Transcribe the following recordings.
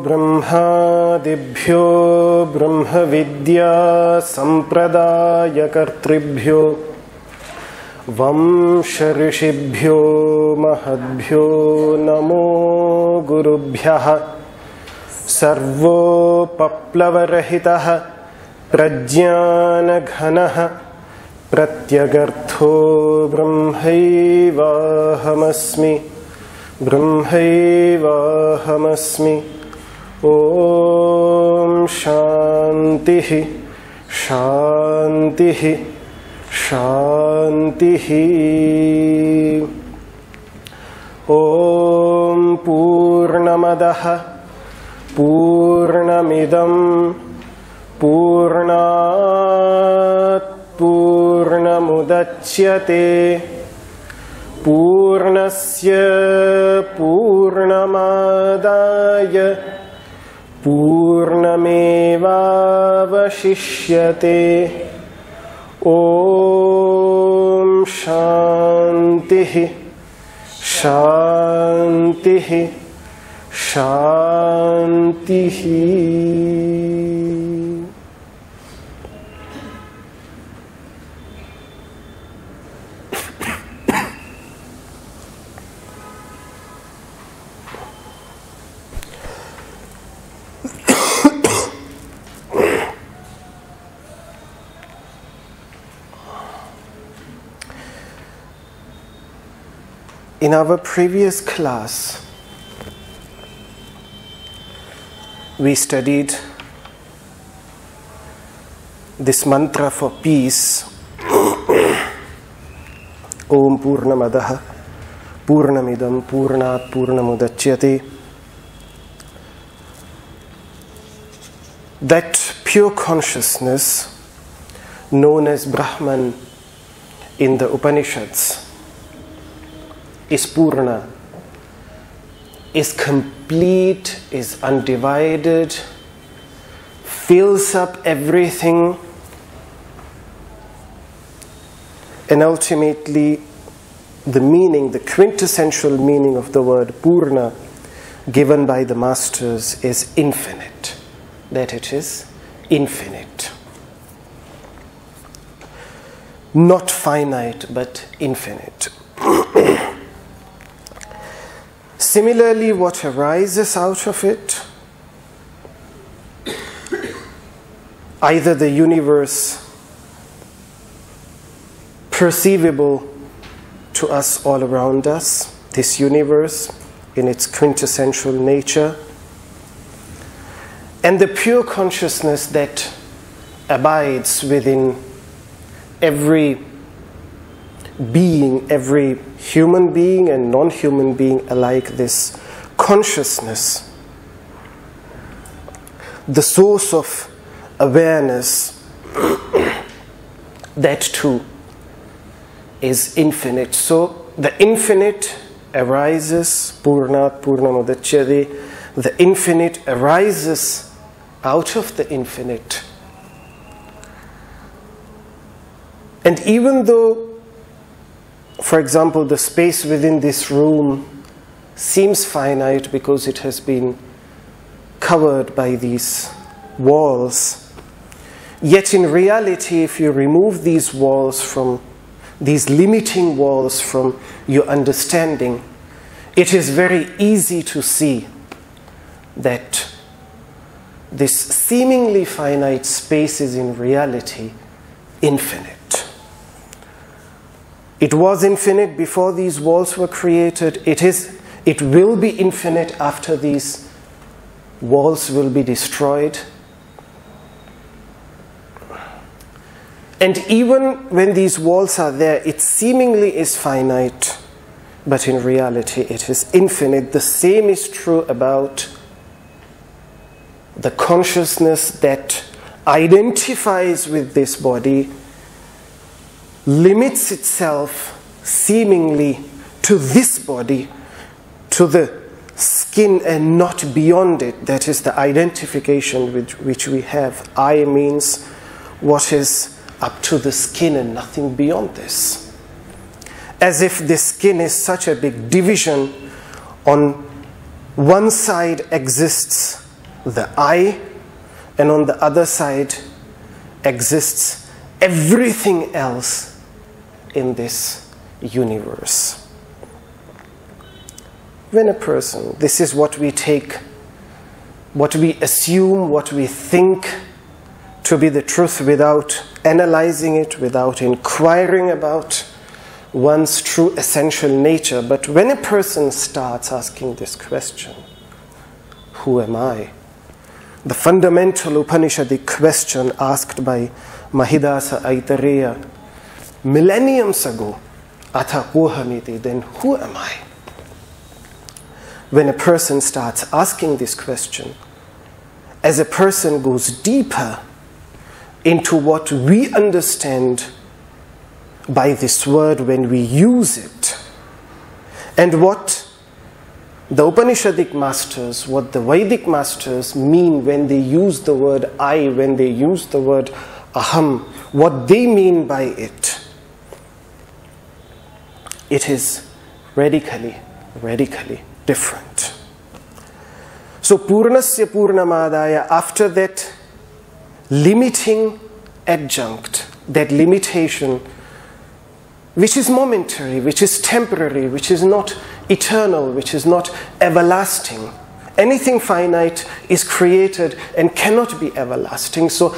ब्रह्मादिभ्यो ब्रह्मविद्या संप्रदायकर्तृभ्यो वंश ऋषिभ्यो महद्भ्यो नमो गुरुभ्यः। सर्वोपप्लवरहितः प्रज्ञानघनः प्रत्यगर्थो ब्रह्मैवाहमस्मि ब्रह्मैवाहमस्मि। ॐ शान्तिः शान्तिः शान्तिः। ॐ पूर्णमदः पूर्णमिदं पूर्णात् पूर्णमुदच्यते पूर्णस्य पूर्णमादाय पूर्णमेवावशिष्यते। ॐ शान्तिः शान्तिः शान्तिः। In our previous class, we studied this mantra for peace, Om Purnamadaha Purnamidam Purnat Purnamudachyate. That pure consciousness known as Brahman in the Upanishads is Purna, is complete, is undivided, fills up everything, and ultimately the meaning, the quintessential meaning of the word Purna given by the masters is infinite, that it is infinite. Not finite, but infinite. Similarly, what arises out of it, either the universe perceivable to us all around us, this universe in its quintessential nature, and the pure consciousness that abides within every being, every human being and non-human being alike, this consciousness, the source of awareness, that too is infinite. So the infinite arises, Purnat Purnamudachyate, the infinite arises out of the infinite. And even though, for example, the space within this room seems finite because it has been covered by these walls, yet in reality, if you remove these walls from, these limiting walls from your understanding, it is very easy to see that this seemingly finite space is in reality infinite. It was infinite before these walls were created. It will be infinite after these walls will be destroyed. And even when these walls are there, it seemingly is finite, but in reality it is infinite. The same is true about the consciousness that identifies with this body, limits itself seemingly to this body, to the skin and not beyond it. That is the identification which we have. I means what is up to the skin and nothing beyond this. As if the skin is such a big division. On one side exists the I, and on the other side exists everything else in this universe. When a person, this is what we take, what we assume, what we think to be the truth without analyzing it, without inquiring about one's true essential nature. But when a person starts asking this question, who am I? The fundamental Upanishadic question asked by Mahidasa Aitareya millenniums ago, Atha kohamiti, then who am I? When a person starts asking this question, as a person goes deeper into what we understand by this word when we use it, and what the Upanishadic masters, what the Vedic masters mean when they use the word I, when they use the word aham, what they mean by it, it is radically different. So Purnasya Purnamadaya, after that limiting adjunct, that limitation which is momentary, which is temporary, which is not eternal, which is not everlasting. Anything finite is created and cannot be everlasting. So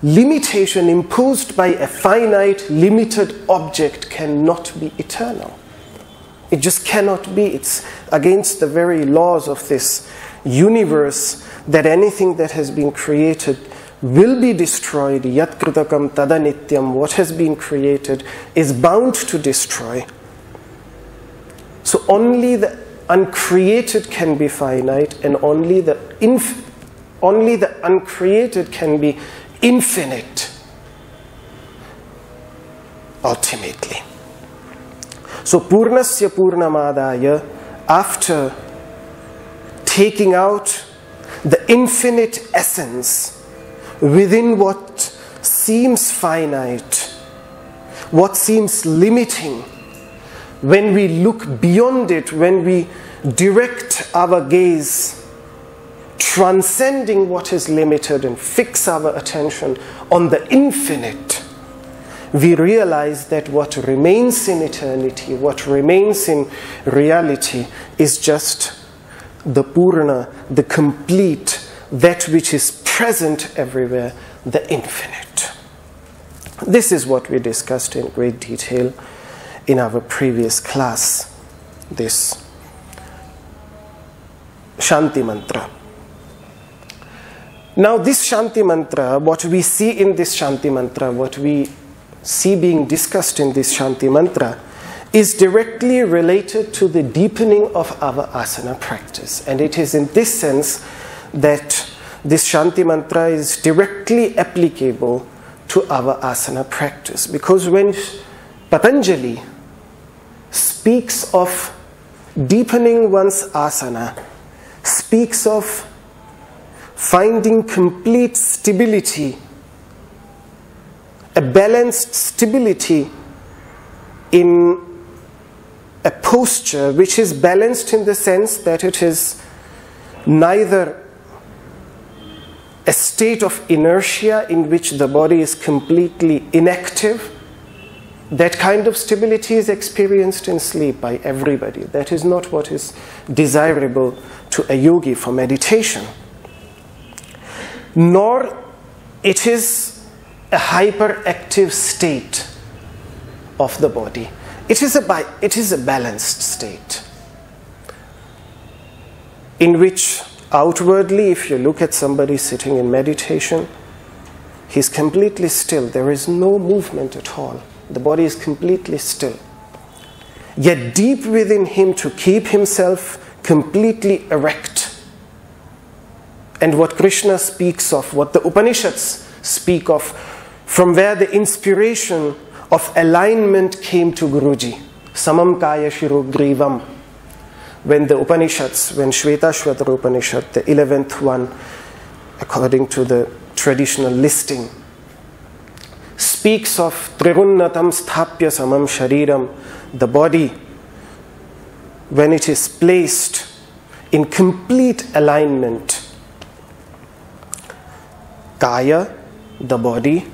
limitation imposed by a finite, limited object cannot be eternal. It just cannot be. It's against the very laws of this universe that anything that has been created will be destroyed. Yat kritakam tadanityam, what has been created is bound to destroy. So only the uncreated can be finite, and only the uncreated can be infinite, ultimately. So Purnasya Purnamadaya, after taking out the infinite essence within what seems finite, what seems limiting, when we look beyond it, when we direct our gaze, transcending what is limited and fix our attention on the infinite, we realize that what remains in eternity, what remains in reality, is just the Purna, the complete, that which is present everywhere, the infinite. This is what we discussed in great detail in our previous class, this Shanti Mantra. Now this Shanti Mantra, what we see in this Shanti Mantra, what we see being discussed in this Shanti Mantra, is directly related to the deepening of our asana practice. And it is in this sense that this Shanti Mantra is directly applicable to our asana practice. Because when Patanjali speaks of deepening one's asana, speaks of finding complete stability, a balanced stability in a posture which is balanced in the sense that it is neither a state of inertia in which the body is completely inactive. That kind of stability is experienced in sleep by everybody. That is not what is desirable to a yogi for meditation. Nor it is a hyperactive state of the body. It is a balanced state in which outwardly, if you look at somebody sitting in meditation, he's completely still. There is no movement at all. The body is completely still. Yet deep within him, to keep himself completely erect. And what Krishna speaks of, what the Upanishads speak of, from where the inspiration of alignment came to Guruji. Samam kaya shiro grivam. When the Upanishads, when Shvetashvatara Upanishad, the 11th one, according to the traditional listing, speaks of Trihunnatam sthapya samam shariram, the body, when it is placed in complete alignment. Kaya, the body,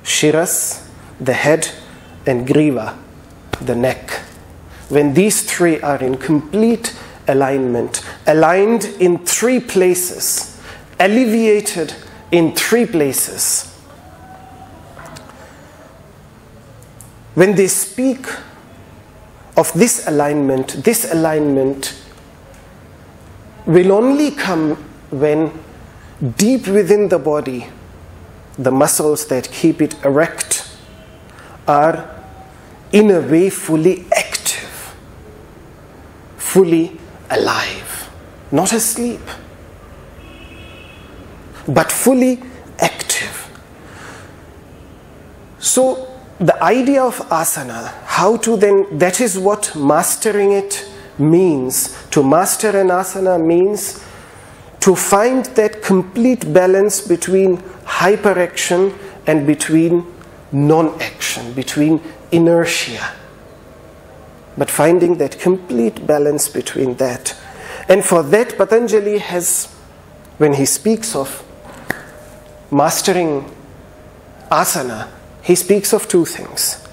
Shiras, the head, and Griva, the neck. When these three are in complete alignment, aligned in three places, alleviated in three places. When they speak of this alignment will only come when deep within the body, the muscles that keep it erect are in a way fully active, fully alive, not asleep, but fully active. So the idea of asana, how to then, that is what mastering it means. To master an asana means to find that complete balance between hyperaction and between non-action, between inertia. But finding that complete balance between that. And for that, Patanjali has, when he speaks of mastering asana, he speaks of two things.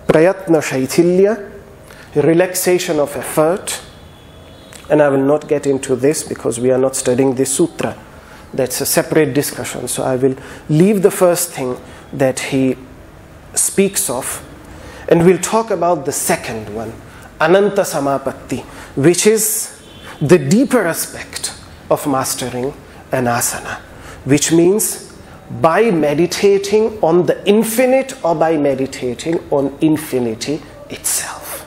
Prayatna shaithilya, relaxation of effort. And I will not get into this because we are not studying this sutra. That's a separate discussion. So I will leave the first thing that he speaks of. And we'll talk about the second one, Ananta Samapatti, which is the deeper aspect of mastering an asana, which means by meditating on the infinite or by meditating on infinity itself.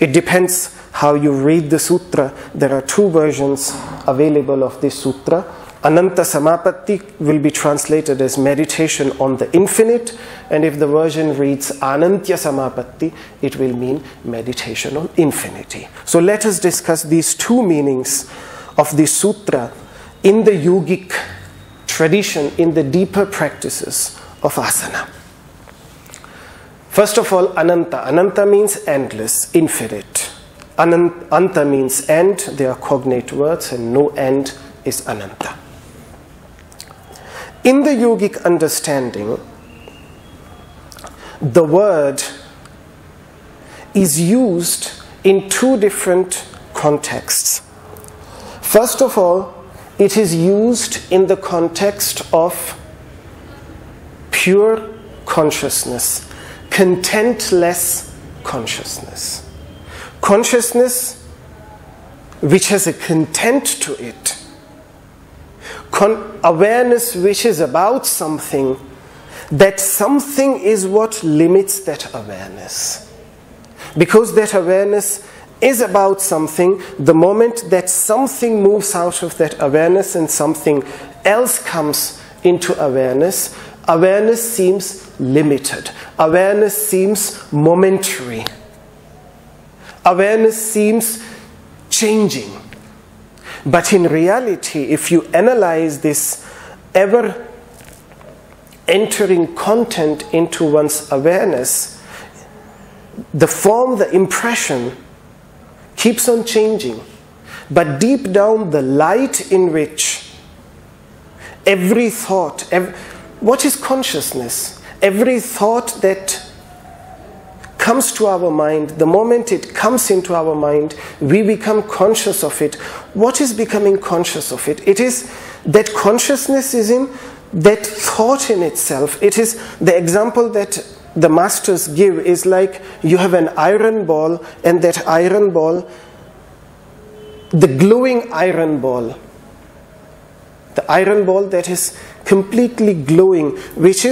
It depends how you read the sutra. There are two versions available of this sutra. Ananta Samapatti will be translated as meditation on the infinite, and if the version reads Anantya Samapatti, it will mean meditation on infinity. So let us discuss these two meanings of this sutra in the yogic tradition, in the deeper practices of asana. First of all, Ananta. Ananta means endless, infinite. Anta means end. They are cognate words, and no end is Ananta. In the yogic understanding, the word is used in two different contexts. First of all, it is used in the context of pure consciousness, contentless consciousness. Consciousness which has a content to it. Awareness which is about something, that something is what limits that awareness. Because that awareness is about something, the moment that something moves out of that awareness and something else comes into awareness, awareness seems limited. Awareness seems momentary. Awareness seems changing. But in reality, if you analyze this ever entering content into one's awareness, the form, the impression keeps on changing. But deep down, the light in which every thought, what is consciousness? Every thought that comes to our mind, the moment it comes into our mind, we become conscious of it. What is becoming conscious of it? It is that consciousness is in that thought in itself, it is the example that the masters give is like you have an iron ball, and that iron ball, the glowing iron ball, the iron ball that is completely glowing, which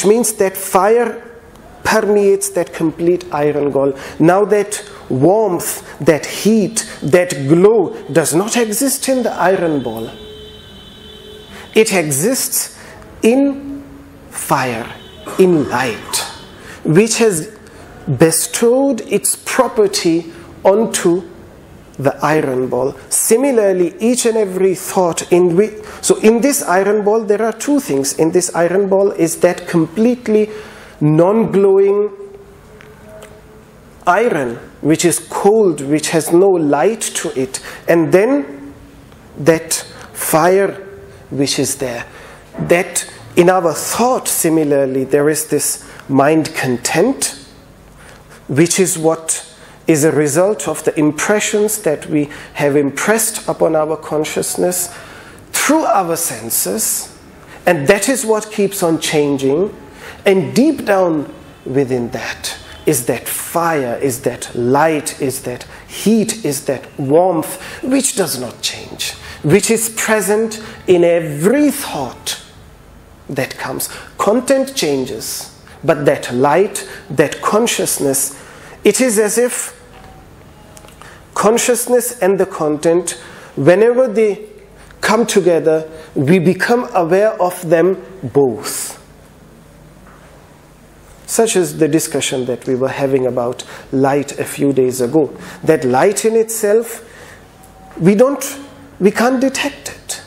means that fire permeates that complete iron ball. Now that warmth, that heat, that glow does not exist in the iron ball. It exists in fire, in light, which has bestowed its property onto the iron ball. Similarly, each and every thought so in this iron ball there are two things. In this iron ball is that completely non-glowing iron, which is cold, which has no light to it, and then that fire which is there. That in our thought, similarly, there is this mind content, which is what is a result of the impressions that we have impressed upon our consciousness through our senses, and that is what keeps on changing. And deep down within that is that fire, is that light, is that heat, is that warmth, which does not change, which is present in every thought that comes. Content changes, but that light, that consciousness, it is as if consciousness and the content, whenever they come together, we become aware of them both. Such as the discussion that we were having about light a few days ago. That light in itself, we can't detect it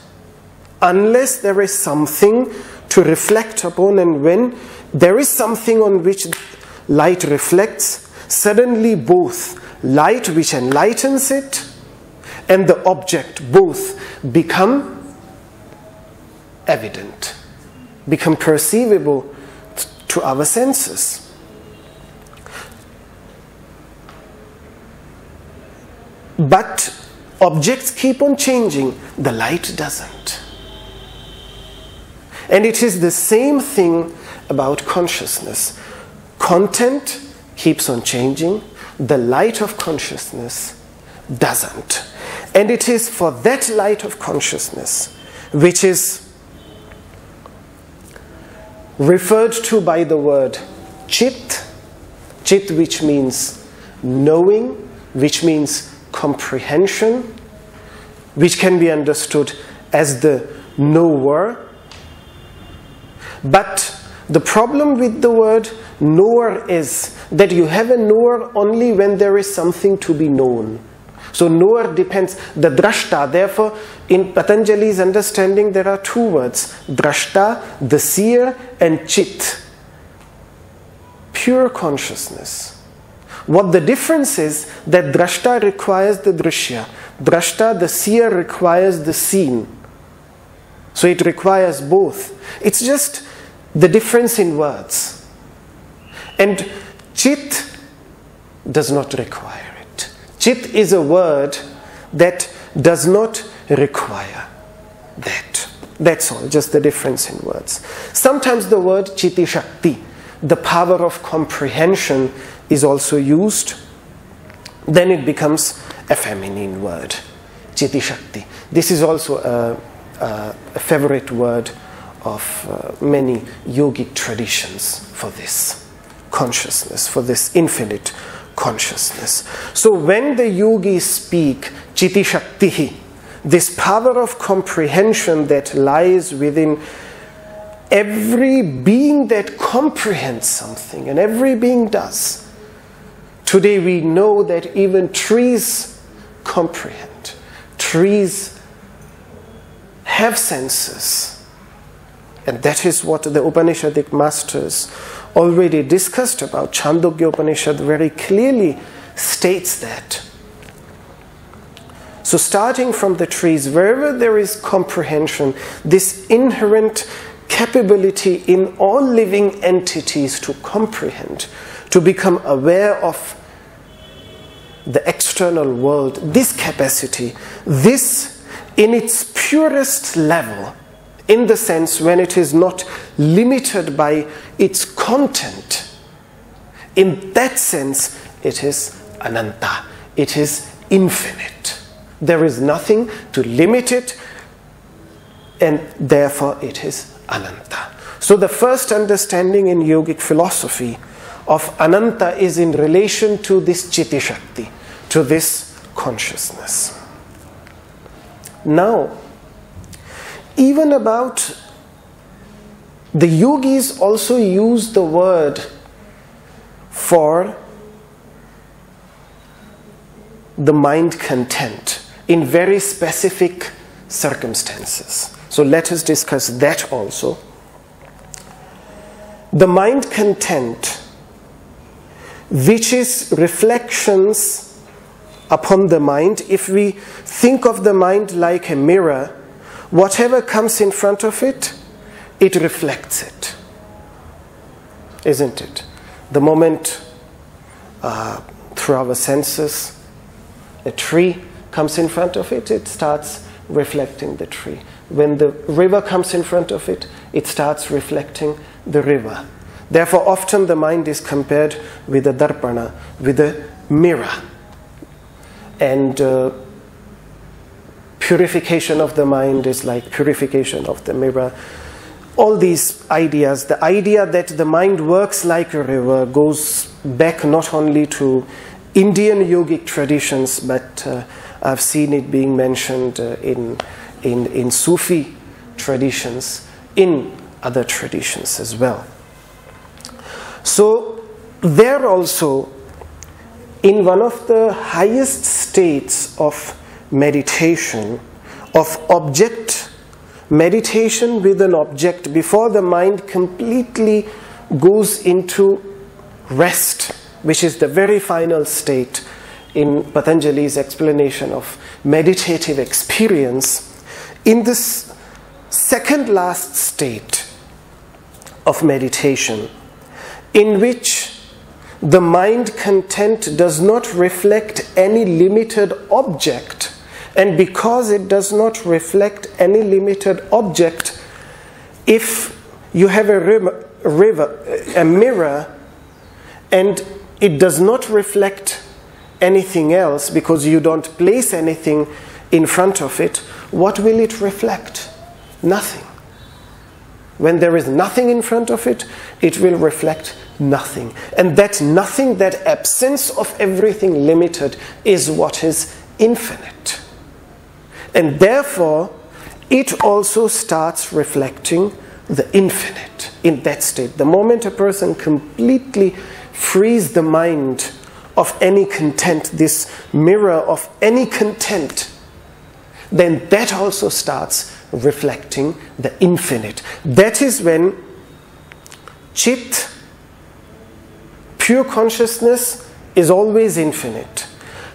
unless there is something to reflect upon, and when there is something on which light reflects, suddenly both light which enlightens it and the object both become evident, become perceivable to our senses. But objects keep on changing, the light doesn't. And it is the same thing about consciousness. Content keeps on changing, the light of consciousness doesn't. And it is for that light of consciousness, which is referred to by the word chit, which means knowing, which means comprehension, which can be understood as the knower. But the problem with the word knower is that you have a knower only when there is something to be known. So knower depends, the drashta, therefore in Patanjali's understanding there are two words, drashta, the seer, and chit, pure consciousness. What the difference is that drashta requires the drishya, drashta, the seer, requires the seen. So it requires both. It's just the difference in words. And chit does not require it. Chit is a word that does not require that. That's all, just the difference in words. Sometimes the word chiti shakti, the power of comprehension, is also used. Then it becomes a feminine word, chiti shakti. This is also a favorite word of many yogic traditions for this consciousness, for this infinite consciousness. So when the yogis speak chiti shaktihi, this power of comprehension that lies within every being that comprehends something, and every being does. Today we know that even trees comprehend. Trees have senses. And that is what the Upanishadic masters already discussed about. Chandogya Upanishad very clearly states that. So starting from the trees, wherever there is comprehension, this inherent capability in all living entities to comprehend, to become aware of the external world, this capacity, this in its purest level, in the sense when it is not limited by its content. In that sense, it is ananta. It is infinite. There is nothing to limit it, and therefore it is ananta. So the first understanding in yogic philosophy of ananta is in relation to this chitti shakti, to this consciousness. Now, even about the yogis also use the word for the mind content in very specific circumstances. So let us discuss that also. The mind content, which is reflections upon the mind. If we think of the mind like a mirror, whatever comes in front of it, it reflects it. Isn't it? The moment through our senses, a tree comes in front of it, it starts reflecting the tree. When the river comes in front of it, it starts reflecting the river. Therefore, often the mind is compared with a darpana, with a mirror. And purification of the mind is like purification of the mirror. All these ideas, the idea that the mind works like a river goes back not only to Indian yogic traditions, but I've seen it being mentioned in Sufi traditions, in other traditions as well. So there also, in one of the highest states of meditation, of object, meditation with an object, before the mind completely goes into rest, which is the very final state in Patanjali's explanation of meditative experience, in this second last state of meditation, in which the mind content does not reflect any limited object, and because it does not reflect any limited object, if you have a mirror and it does not reflect anything else because you don't place anything in front of it, what will it reflect? Nothing. When there is nothing in front of it, it will reflect nothing. And that nothing, that absence of everything limited, is what is infinite. And therefore, it also starts reflecting the infinite in that state. The moment a person completely frees the mind of any content, this mirror of any content, then that also starts reflecting the infinite. That is when Chit, pure consciousness, is always infinite.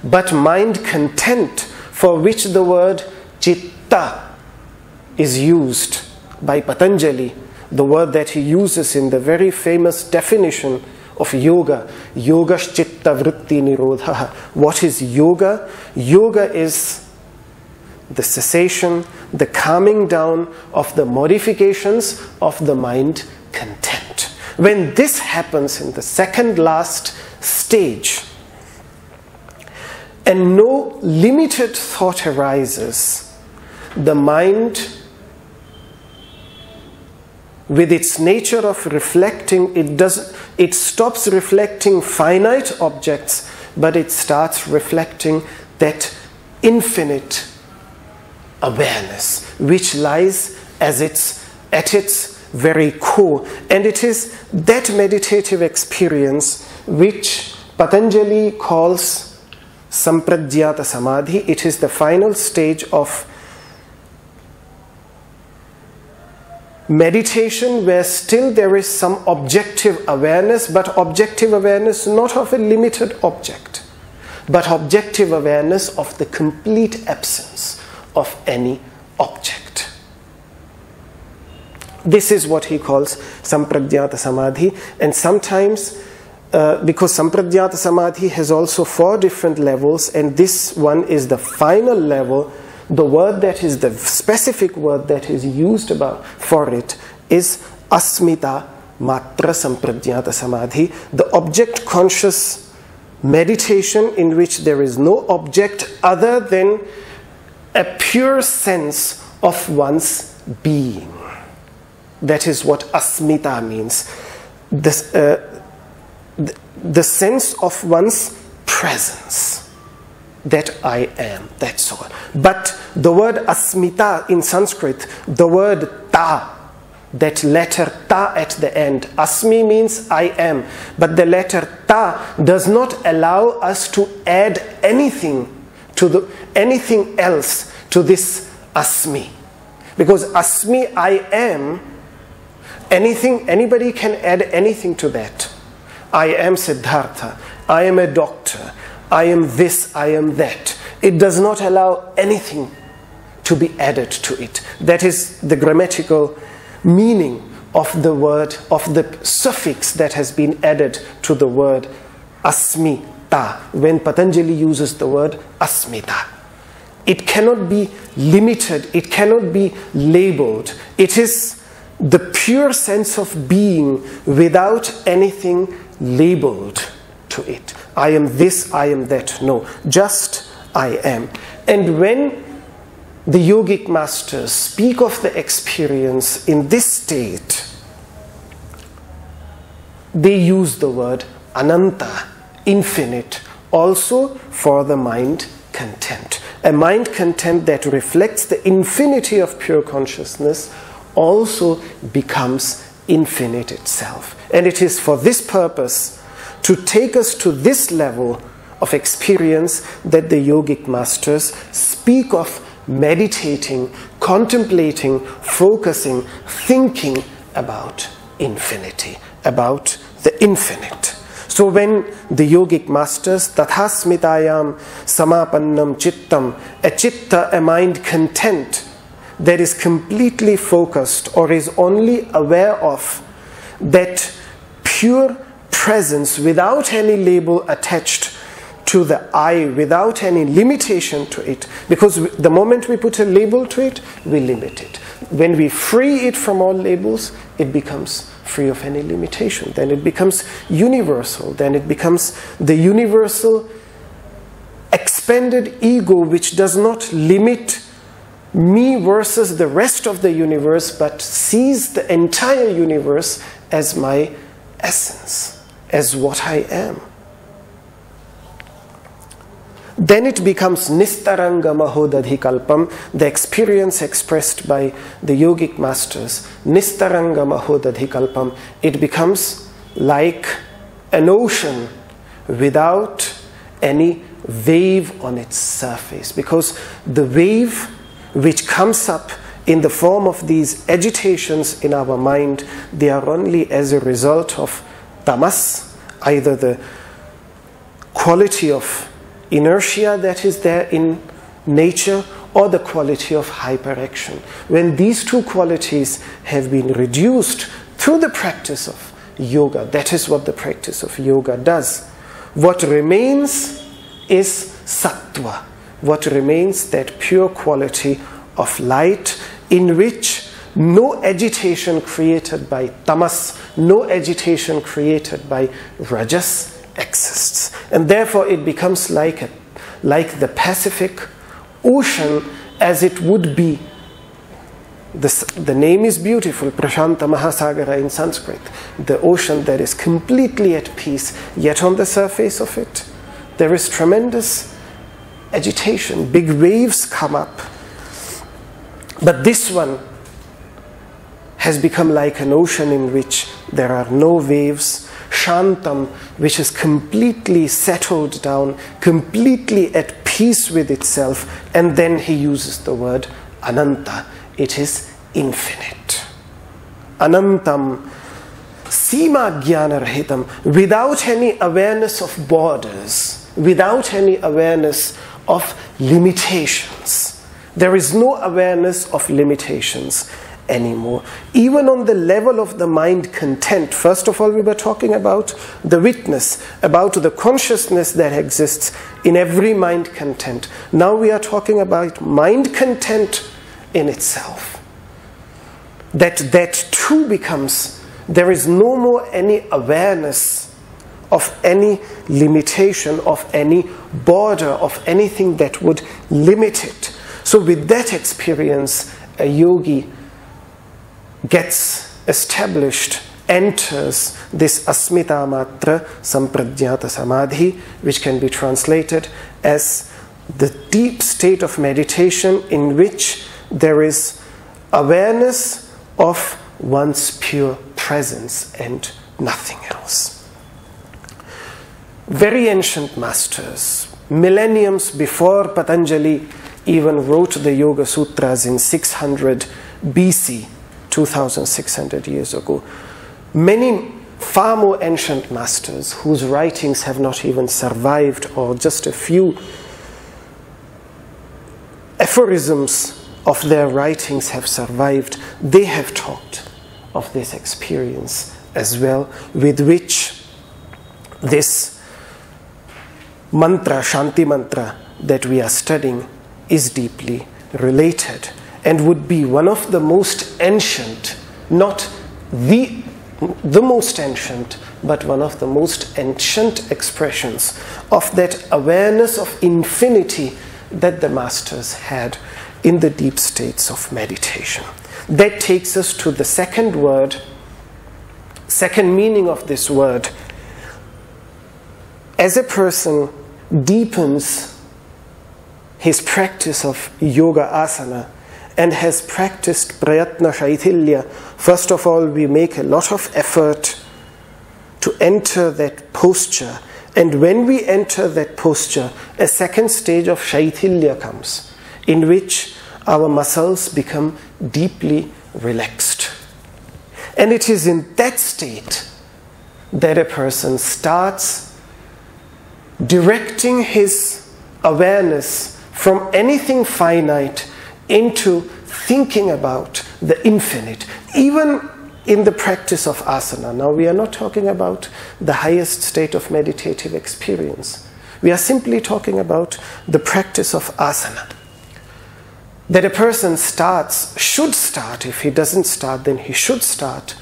But mind content, for which the word Chitta is used by Patanjali, the word that he uses in the very famous definition of yoga, yogash chitta vritti nirodha. What is yoga? Yoga is the cessation, the calming down of the modifications of the mind content. When this happens in the second last stage, and no limited thought arises, the mind, with its nature of reflecting, it stops reflecting finite objects, but it starts reflecting that infinite awareness which lies at its very core. And it is that meditative experience which Patanjali calls Sampradhyata Samadhi. It is the final stage of meditation where still there is some objective awareness, but objective awareness not of a limited object, but objective awareness of the complete absence of any object. This is what he calls Sampradhyata Samadhi. And sometimes, because Sampradhyata Samadhi has also 4 different levels, and this one is the final level, the word that is, the specific word that is used for it is asmita matra samprajnata samadhi, the object conscious meditation in which there is no object other than a pure sense of one's being. That is what asmita means. The sense of one's presence. That I am, that's all. But the word asmita in Sanskrit, the word ta, that letter ta at the end, asmi means I am, but the letter ta does not allow us to add anything else to this asmi. Because asmi, I am, anybody can add anything to that. I am Siddhartha, I am a doctor, I am this, I am that. It does not allow anything to be added to it. That is the grammatical meaning of the word, of the suffix that has been added to the word asmita, when Patanjali uses the word asmita. It cannot be limited, it cannot be labeled. It is the pure sense of being without anything labeled to it. I am this, I am that. No, just I am. And when the yogic masters speak of the experience in this state, they use the word ananta, infinite, also for the mind content. A mind content that reflects the infinity of pure consciousness also becomes infinite itself. And it is for this purpose, to take us to this level of experience, that the yogic masters speak of meditating, contemplating, focusing, thinking about infinity, about the infinite. So when the yogic masters, tathasmitayam samapannam chittam, a chitta, a mind content, that is completely focused or is only aware of that pure presence without any label attached to the I, without any limitation to it. Because the moment we put a label to it, we limit it. When we free it from all labels, it becomes free of any limitation. Then it becomes universal. Then it becomes the universal expanded ego, which does not limit me versus the rest of the universe, but sees the entire universe as my essence, as what I am. Then it becomes nistaranga mahodadhikalpam, the experience expressed by the yogic masters, nistaranga mahodadhikalpam. It becomes like an ocean without any wave on its surface, because the wave which comes up in the form of these agitations in our mind, they are only as a result of tamas, either the quality of inertia that is there in nature or the quality of hyperaction. When these two qualities have been reduced through the practice of yoga, that is what the practice of yoga does. What remains is sattva. What remains, that pure quality of light in which no agitation created by tamas, no agitation created by rajas exists. And therefore it becomes like the Pacific Ocean, as it would be. The name is beautiful, Prashanta Mahasagara in Sanskrit. The ocean that is completely at peace, yet on the surface of it there is tremendous agitation. Big waves come up. But this one has become like an ocean in which there are no waves. Shantam, which is completely settled down, completely at peace with itself. And then he uses the word ananta. It is infinite. Anantam sima jnana rahitam, without any awareness of borders, without any awareness of limitations. There is no awareness of limitations. anymore. Even on the level of the mind content, first of all we were talking about the witness, about the consciousness that exists in every mind content. Now we are talking about mind content in itself. That too becomes, there is no more any awareness of any limitation, of any border, of anything that would limit it. So with that experience, a yogi gets established, enters this asmita matra sampradjnata samadhi, which can be translated as the deep state of meditation in which there is awareness of one's pure presence and nothing else. Very ancient masters, millenniums before Patanjali even wrote the Yoga Sutras in 600 BC, 2600 years ago. Many far more ancient masters whose writings have not even survived, or just a few aphorisms of their writings have survived, they have talked of this experience as well, with which this mantra, Shanti mantra, that we are studying is deeply related, and would be one of the most ancient, not the most ancient, but one of the most ancient expressions of that awareness of infinity that the masters had in the deep states of meditation. That takes us to the second word, second meaning of this word. As a person deepens his practice of yoga asana and has practiced prayatna shaithilya, first of all we make a lot of effort to enter that posture, and when we enter that posture, a second stage of shaithilya comes, in which our muscles become deeply relaxed. And it is in that state that a person starts directing his awareness from anything finite into thinking about the infinite, even in the practice of asana. Now we are not talking about the highest state of meditative experience. We are simply talking about the practice of asana. That a person should start, if he doesn't start, then he should start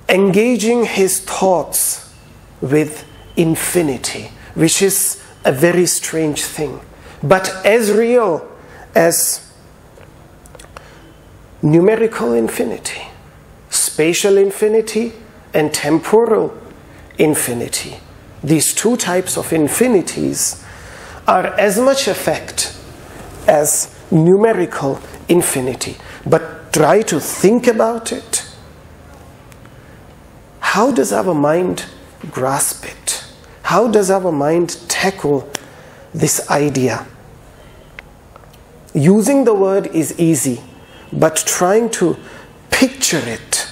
engaging his thoughts with infinity, which is a very strange thing, but as real as numerical infinity, spatial infinity, and temporal infinity. These two types of infinities are as much a fact as numerical infinity. But try to think about it. How does our mind grasp it? How does our mind tackle this idea? Using the word is easy, but trying to picture it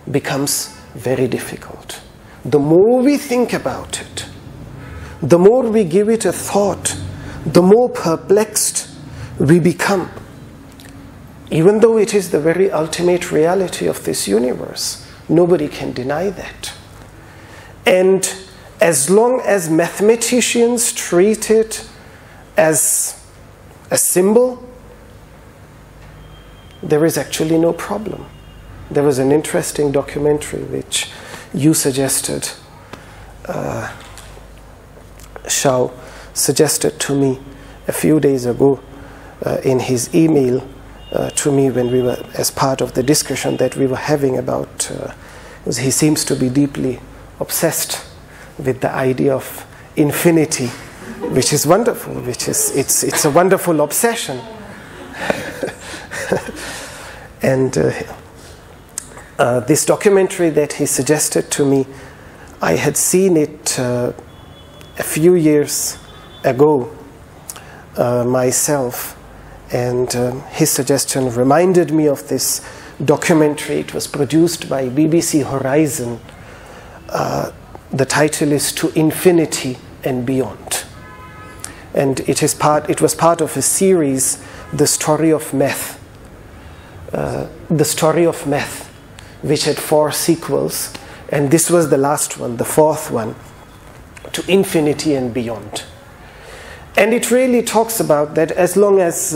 becomes very difficult. The more we think about it, the more we give it a thought, the more perplexed we become. Even though it is the very ultimate reality of this universe, nobody can deny that. And as long as mathematicians treat it as a symbol, there is actually no problem. There was an interesting documentary which you suggested, Shao suggested to me a few days ago in his email to me when we were, as part of the discussion that we were having about, he seems to be deeply obsessed with the idea of infinity, which is wonderful, it's a wonderful obsession. And this documentary that he suggested to me, I had seen it a few years ago myself, and his suggestion reminded me of this documentary. It was produced by BBC Horizon. The title is To Infinity and Beyond, and it was part of a series, The Story of Meth, the story of Meth, which had 4 sequels, and this was the last one, the 4th one, To Infinity and Beyond. And it really talks about that, as long as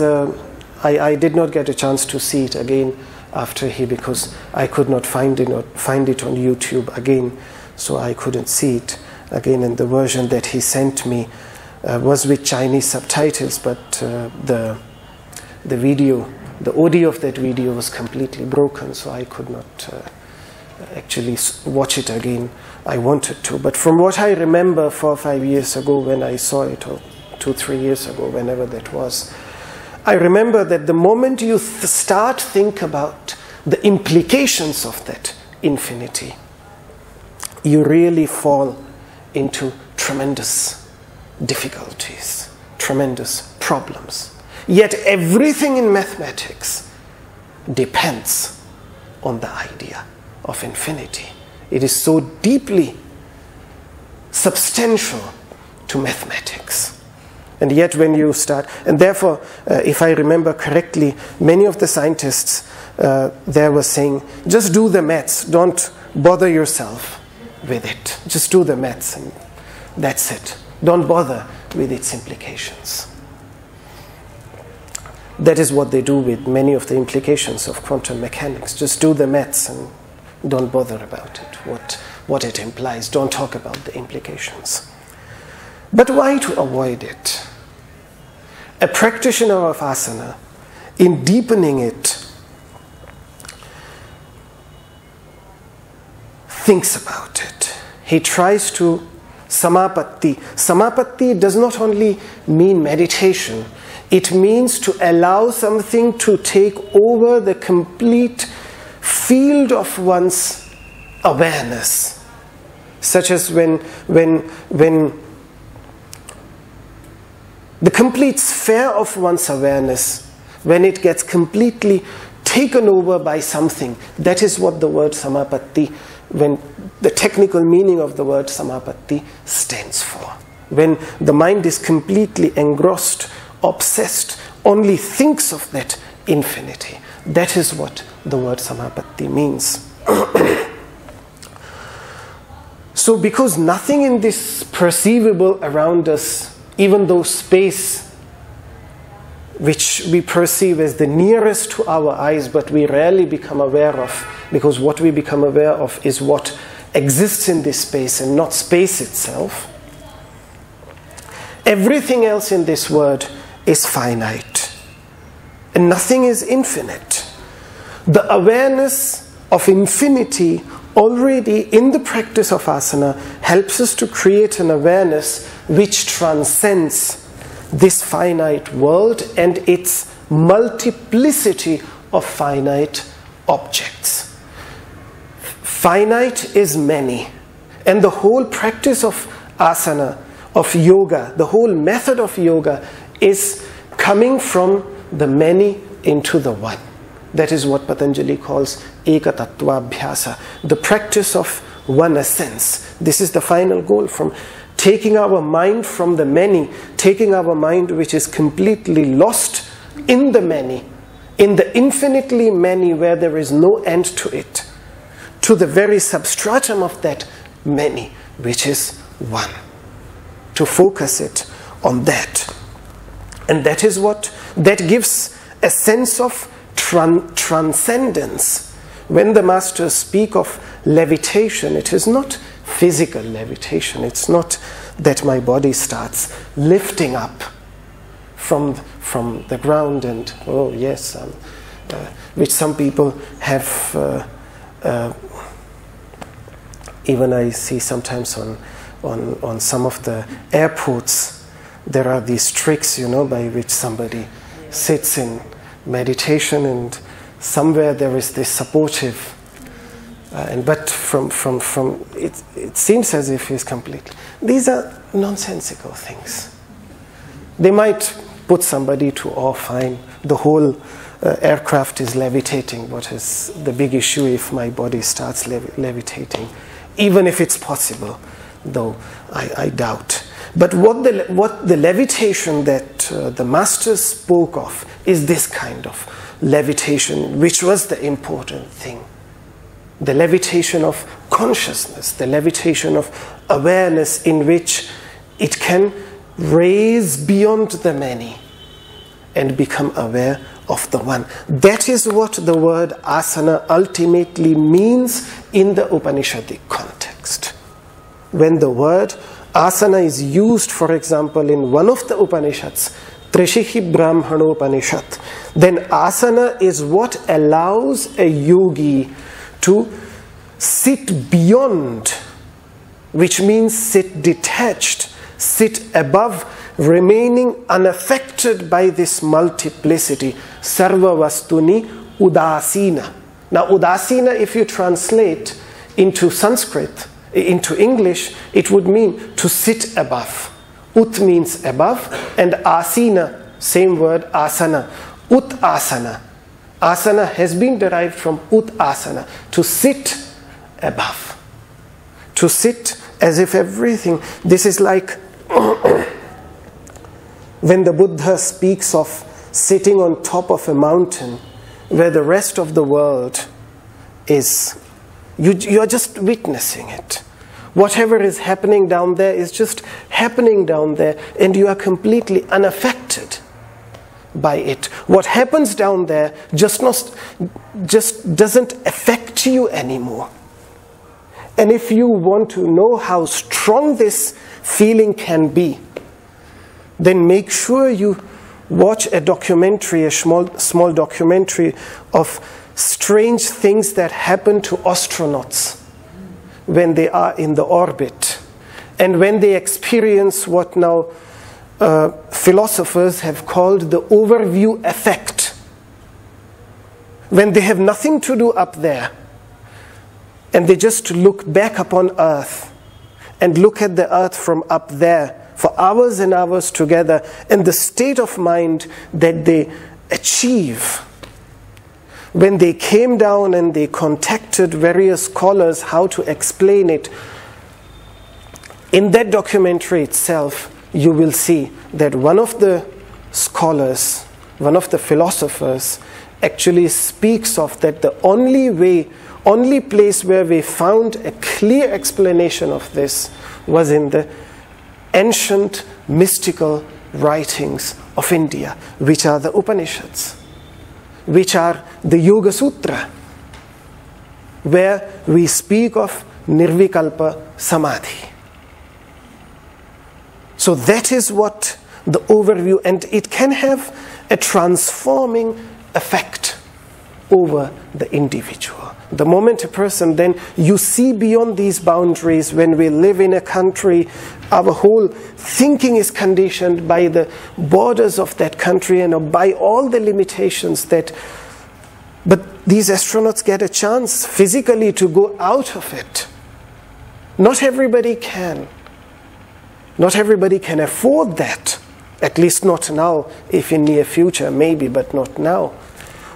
I did not get a chance to see it again after because I could not find it on YouTube again, so I couldn't see it again. And the version that he sent me was with Chinese subtitles, but the audio of that video was completely broken, so I could not actually watch it again. I wanted to, but from what I remember 4 or 5 years ago when I saw it, or 2 or 3 years ago, whenever that was, I remember that the moment you start think about the implications of that infinity, you really fall into tremendous difficulties, tremendous problems. Yet everything in mathematics depends on the idea of infinity. It is so deeply substantial to mathematics. And yet when you start, and therefore, if I remember correctly, many of the scientists there were saying, just do the maths, don't bother yourself with it. Just do the maths and that's it. Don't bother with its implications. That is what they do with many of the implications of quantum mechanics. Just do the maths and don't bother about it, what it implies. Don't talk about the implications. But why to avoid it? A practitioner of asana, in deepening it, thinks about it. He tries to samapatti. Samapatti does not only mean meditation. It means to allow something to take over the complete field of one's awareness. Such as when the complete sphere of one's awareness, when it gets completely taken over by something, that is what the word samapatti, when the technical meaning of the word samapatti stands for. When the mind is completely engrossed, obsessed, only thinks of that infinity. That is what the word samapatti means. So because nothing in this perceivable around us, even though space, which we perceive as the nearest to our eyes, but we rarely become aware of, because what we become aware of is what exists in this space and not space itself. Everything else in this world is finite, and nothing is infinite. The awareness of infinity already in the practice of asana helps us to create an awareness which transcends this finite world and its multiplicity of finite objects. Finite is many, and the whole practice of asana, of yoga, the whole method of yoga is coming from the many into the one. That is what Patanjali calls ekatatvabhyasa, the practice of one essence. This is the final goal, from taking our mind from the many, taking our mind which is completely lost in the many, in the infinitely many where there is no end to it, to the very substratum of that many, which is one. To focus it on that. And that is what, that gives a sense of transcendence. When the masters speak of levitation, it is not physical levitation. It's not that my body starts lifting up from the ground and, oh yes, which some people have, even I see sometimes on some of the airports, there are these tricks, by which somebody sits in meditation, and somewhere there is this supportive, but from it seems as if he's completely. These are nonsensical things. They might put somebody to, oh fine, the whole aircraft is levitating. What is the big issue if my body starts levitating? Even if it's possible, though I doubt. But what the levitation that the master spoke of is this kind of levitation, which was the important thing. The levitation of consciousness, the levitation of awareness in which it can raise beyond the many and become aware of the one. That is what the word asana ultimately means in the Upanishadic context. When the word asana is used, for example, in one of the Upanishads, Trishihi Brahmanopanishad, then asana is what allows a yogi to sit beyond, which means sit detached, sit above, remaining unaffected by this multiplicity. Sarva vastuni udasina. Now udasina, if you translate into Sanskrit, into English, it would mean to sit above. Ut means above, and asina, same word, asana. Ut asana. Asana has been derived from ut asana, to sit above. To sit as if everything, this is like when the Buddha speaks of sitting on top of a mountain where the rest of the world is, you are just witnessing it. Whatever is happening down there is just happening down there, and you are completely unaffected by it. What happens down there just doesn't affect you anymore. And if you want to know how strong this feeling can be, then make sure you watch a documentary, a small documentary of strange things that happen to astronauts when they are in the orbit, and when they experience what now philosophers have called the overview effect. When they have nothing to do up there, and they just look back upon Earth, and look at the Earth from up there for hours and hours together, and the state of mind that they achieve. When they came down and they contacted various scholars how to explain it, in that documentary itself, you will see that one of the scholars, one of the philosophers, actually speaks of that the only place where we found a clear explanation of this was in the ancient mystical writings of India, which are the Upanishads, which are the Yoga Sutra, where we speak of Nirvikalpa Samadhi. So that is what the overview, and it can have a transforming effect over the individual. The moment a person, then you see beyond these boundaries. When we live in a country, our whole thinking is conditioned by the borders of that country and by all the limitations that, but these astronauts get a chance physically to go out of it. Not everybody can. Not everybody can afford that. At least not now. If in near future, maybe, but not now.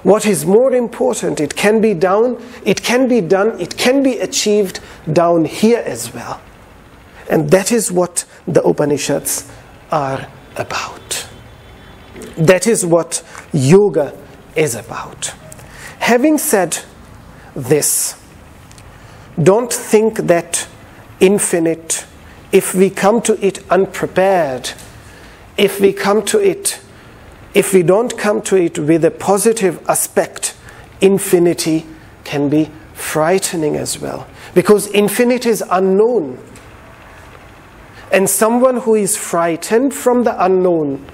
What is more important, it can be done, it can be achieved down here as well. And that is what the Upanishads are about. That is what yoga is about. Having said this, don't think that infinite, if we come to it unprepared, if we don't come to it with a positive aspect, infinity can be frightening as well. Because infinite is unknown. And someone who is frightened from the unknown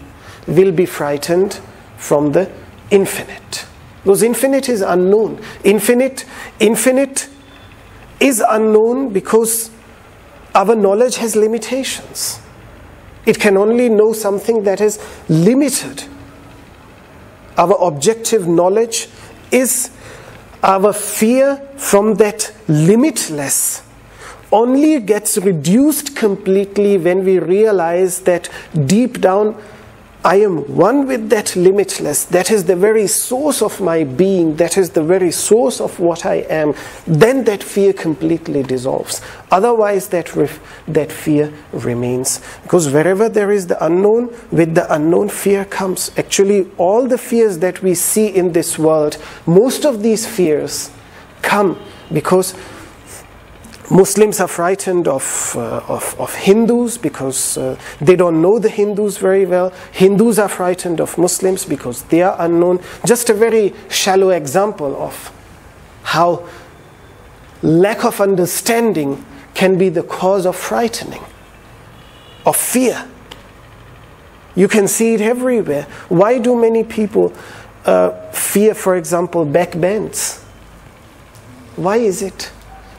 will be frightened from the infinite. Because infinite is unknown. Infinite is unknown because our knowledge has limitations. It can only know something that is limited. Our objective knowledge is our fear from that limitless only gets reduced completely when we realize that deep down I am one with that limitless, that is the very source of my being, that is the very source of what I am, then that fear completely dissolves. Otherwise that fear remains. Because wherever there is the unknown, with the unknown fear comes. Actually, all the fears that we see in this world, most of these fears come because Muslims are frightened of Hindus because they don't know the Hindus very well. Hindus are frightened of Muslims because they are unknown. Just a very shallow example of how lack of understanding can be the cause of frightening, of fear. You can see it everywhere. Why do many people fear, for example, backbends? Why is it?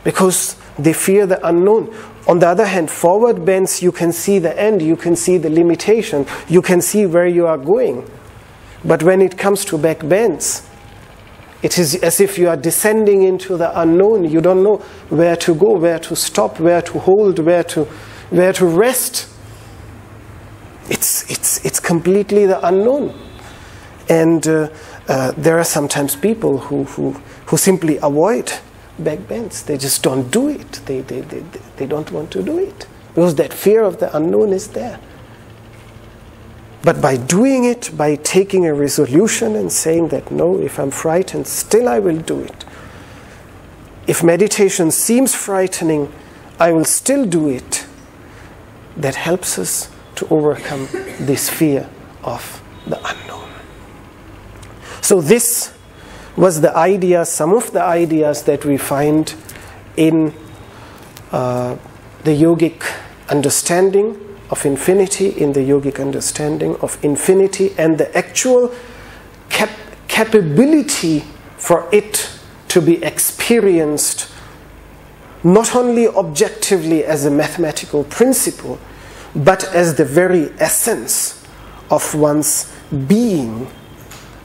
Because they fear the unknown. On the other hand, forward bends, you can see the end, you can see the limitation, you can see where you are going. But when it comes to back bends, it is as if you are descending into the unknown. You don't know where to go, where to stop, where to hold, where to rest. It's completely the unknown. And there are sometimes people who simply avoid backbends. They just don't do it. They don't want to do it because that fear of the unknown is there. But by doing it, by taking a resolution and saying that no, if I'm frightened, still I will do it. If meditation seems frightening, I will still do it. That helps us to overcome this fear of the unknown. So this was the idea, some of the ideas that we find in the yogic understanding of infinity, in the yogic understanding of infinity, and the actual capability for it to be experienced not only objectively as a mathematical principle, but as the very essence of one's being,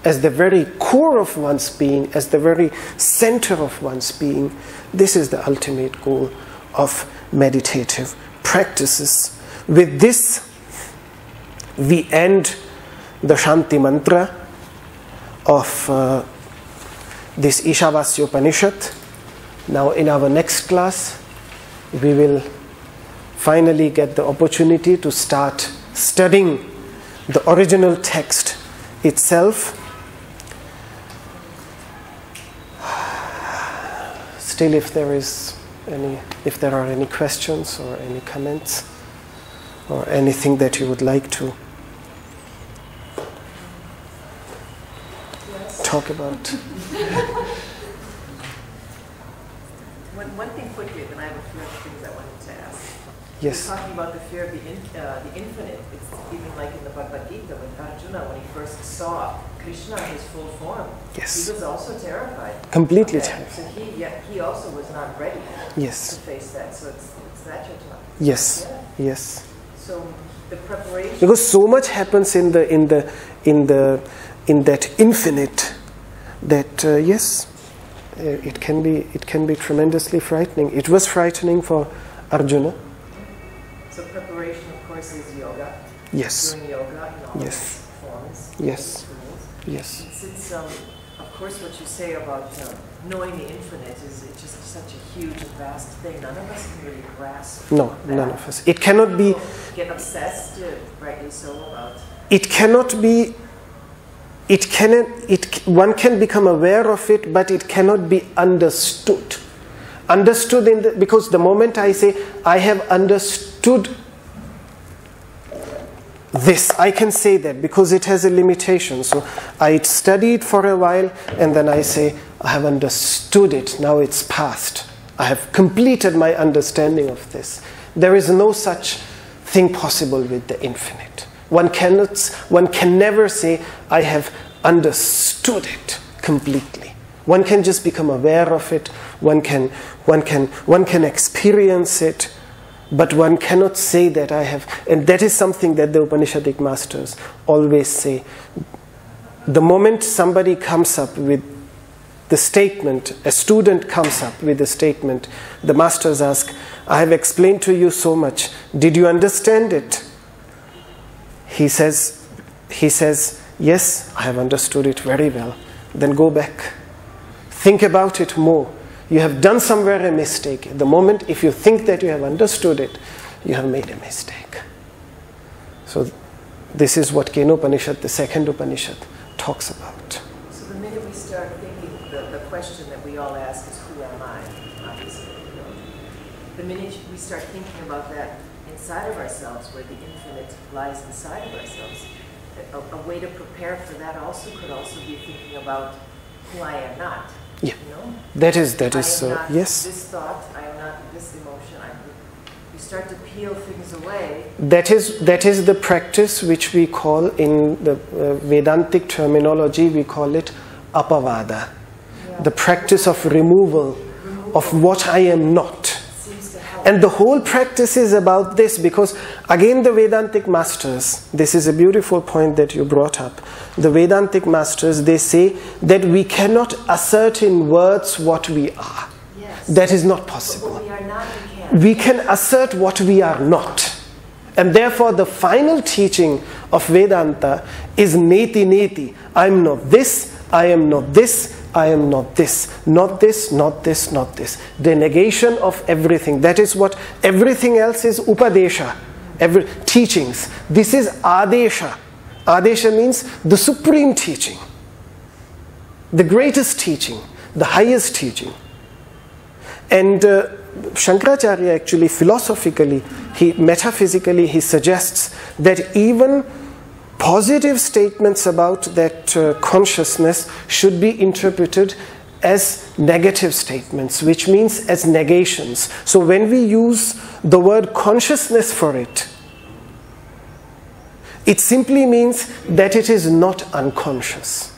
as the very core of one's being, as the very center of one's being. This is the ultimate goal of meditative practices. With this, we end the Shanti mantra of this Ishavasya Upanishad. Now in our next class, we will finally get the opportunity to start studying the original text itself. Still, if there are any questions or any comments or anything that you would like to talk about. One thing quickly, then I have a few other things I wanted to ask. Yes. You're talking about the fear of the infinite. It's even like in the Bhagavad Gita, when Arjuna, when he first saw Krishna in his full form, Yes. he was also terrified. Completely terrified. So he also was not ready Yes. to face that. So it's that you're talking. Yes. Yeah. Yes. So the preparation. Because so much happens in that infinite that yes, it can be tremendously frightening. It was frightening for Arjuna. So preparation, of course, is yoga. Yes. Doing yoga in all Yes. its forms. Yes. Tools. Yes. It's of course, what you say about knowing the infinite is it's just such a huge and vast thing. None of us can really grasp. No, that. none of us. It cannot be. People get obsessed, rightly so, about. It cannot be. It cannot. One can become aware of it, but it cannot be understood. Understood because the moment I say I have understood this, I can say that because it has a limitation. So I studied for a while and then I say I have understood it. Now it's past. I have completed my understanding of this. There is no such thing possible with the infinite. One can never say I have understood it completely. One can just become aware of it. One can experience it, but one cannot say that I have. And that is something that the Upanishadic masters always say. The moment somebody comes up with the statement, a student comes up with the statement, the masters ask, I have explained to you so much. Did you understand it? He says, he says, yes, I have understood it very well. Then go back. Think about it more. You have done somewhere a mistake. At the moment, if you think that you have understood it, you have made a mistake. So this is what Kena Upanishad, the second Upanishad, talks about. So the minute we start thinking, the question that we all ask is, who am I? Obviously, you know. The minute we start thinking about that inside of ourselves, where the infinite lies inside of ourselves, a way to prepare for that also could also be thinking about who I am not. Yeah, you know? that is I am not yes. this thought, I am not this emotion. You start to peel things away. That is the practice which we call, in the Vedantic terminology, we call it apavada. Yeah. The practice of removal of what I am not. Seems to help. And the whole practice is about this, because again the Vedantic masters, this is a beautiful point that you brought up. The Vedantic masters, they say that we cannot assert in words what we are. Yes. That is not possible. But what we are not, we can. We can assert what we are not. And therefore the final teaching of Vedanta is neti neti. I am not this, I am not this, I am not this, not this, not this, not this. The negation of everything. That is what everything else is upadesha, teachings. This is adesha. Adesha means the supreme teaching, the greatest teaching, the highest teaching. And Shankaracharya actually philosophically, metaphysically, he suggests that even positive statements about that consciousness should be interpreted as negative statements, which means as negations. So when we use the word consciousness for it, it simply means that it is not unconscious.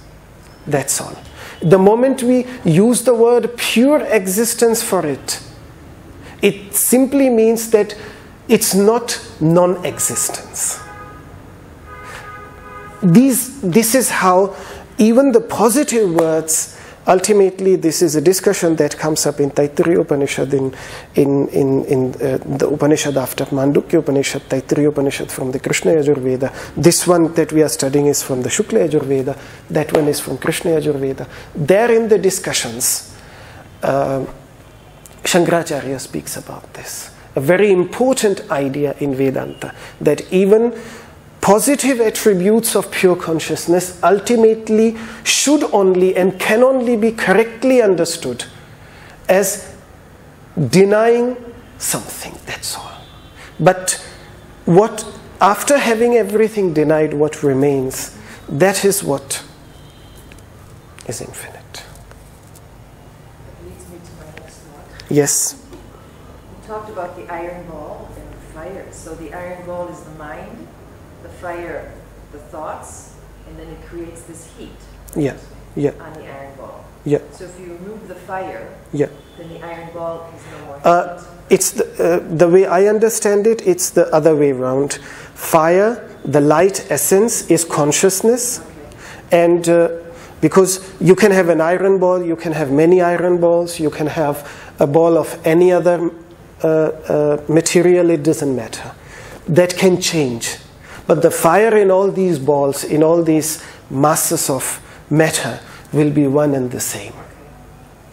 That's all. The moment we use the word pure existence for it, it simply means that it's not non-existence. This is how even the positive words, ultimately this is a discussion that comes up in Taittiriya Upanishad, in the Upanishad after Mandukya Upanishad, Taittiriya Upanishad from the Krishna Yajurveda. This one that we are studying is from the Shukla Yajurveda, that one is from Krishna Yajurveda. There in the discussions, Shankaracharya speaks about this. A very important idea in Vedanta, that even positive attributes of pure consciousness ultimately should only and can only be correctly understood as denying something, that's all. But what, after having everything denied, what remains, that is what is infinite. That leads me to my next thought. Yes. We talked about the iron ball and the fire. So the iron ball is the mind, the fire, the thoughts, and then it creates this heat. Yeah. Yeah. On the iron ball. Yeah. So if you remove the fire, yeah, then the iron ball has no more heat. It's the way I understand it, it's the other way around. Fire, the light essence, is consciousness. Okay. And because you can have an iron ball, you can have many iron balls, you can have a ball of any other material, it doesn't matter. That can change. But the fire in all these balls, in all these masses of matter, will be one and the same.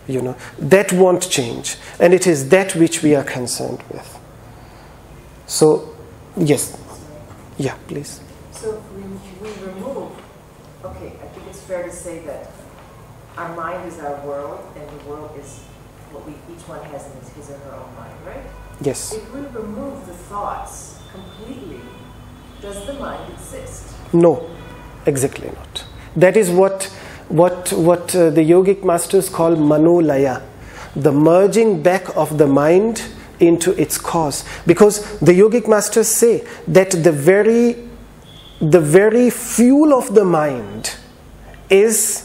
You know, that won't change. And it is that which we are concerned with. So, yes. Yeah, please. So we remove, okay, I think it's fair to say that our mind is our world, and the world is what each one has in his or her own mind, right? Yes. If we remove the thoughts completely, does the mind exist? No, exactly not. That is what the yogic masters call manolaya, the merging back of the mind into its cause. Because the yogic masters say that the very fuel of the mind is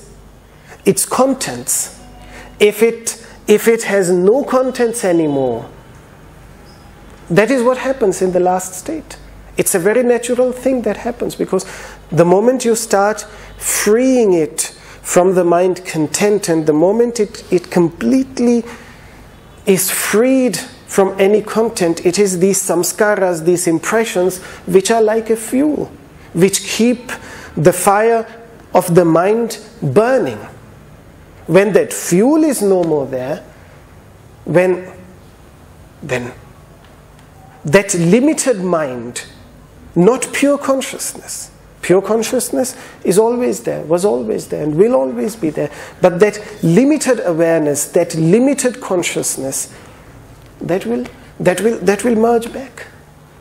its contents. If it has no contents anymore, that is what happens in the last state. It's a very natural thing that happens, because the moment you start freeing it from the mind content, and the moment it completely is freed from any content, it is these samskaras, these impressions, which are like a fuel, which keep the fire of the mind burning. When that fuel is no more there, then that limited mind, not pure consciousness. Pure consciousness is always there, was always there, and will always be there. But that limited awareness, that limited consciousness, that will merge back.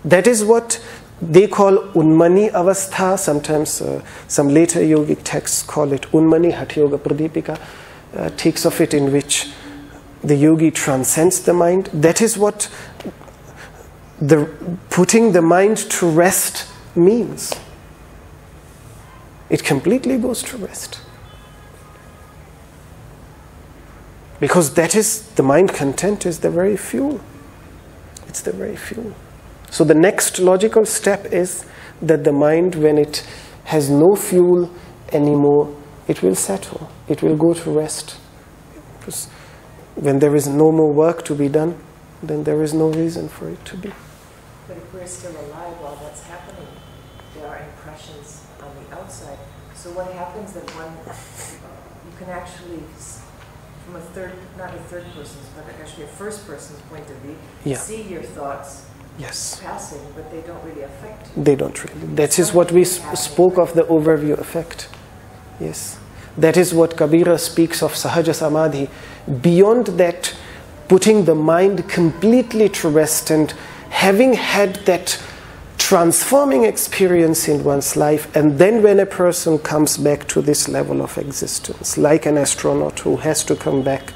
That is what they call Unmani Avastha. Sometimes some later yogic texts call it Unmani Hatha Yoga Pradipika, takes of it in which the yogi transcends the mind. That is what putting the mind to rest means. It completely goes to rest. Because that is, the mind content is the very fuel. It's the very fuel. So the next logical step is that the mind, when it has no fuel anymore, it will settle. It will go to rest. Because when there is no more work to be done, then there is no reason for it to be. But if we're still alive while that's happening, there are impressions on the outside. So what happens that you can actually, from a third, not a third person's, but actually a first person's point of view, see your thoughts passing, but they don't really affect you. They don't really. That is what we spoke of, the overview effect. Yes. That is what Kabira speaks of Sahaja Samadhi. Beyond that, putting the mind completely to rest and having had that transforming experience in one's life, and then when a person comes back to this level of existence, like an astronaut who has to come back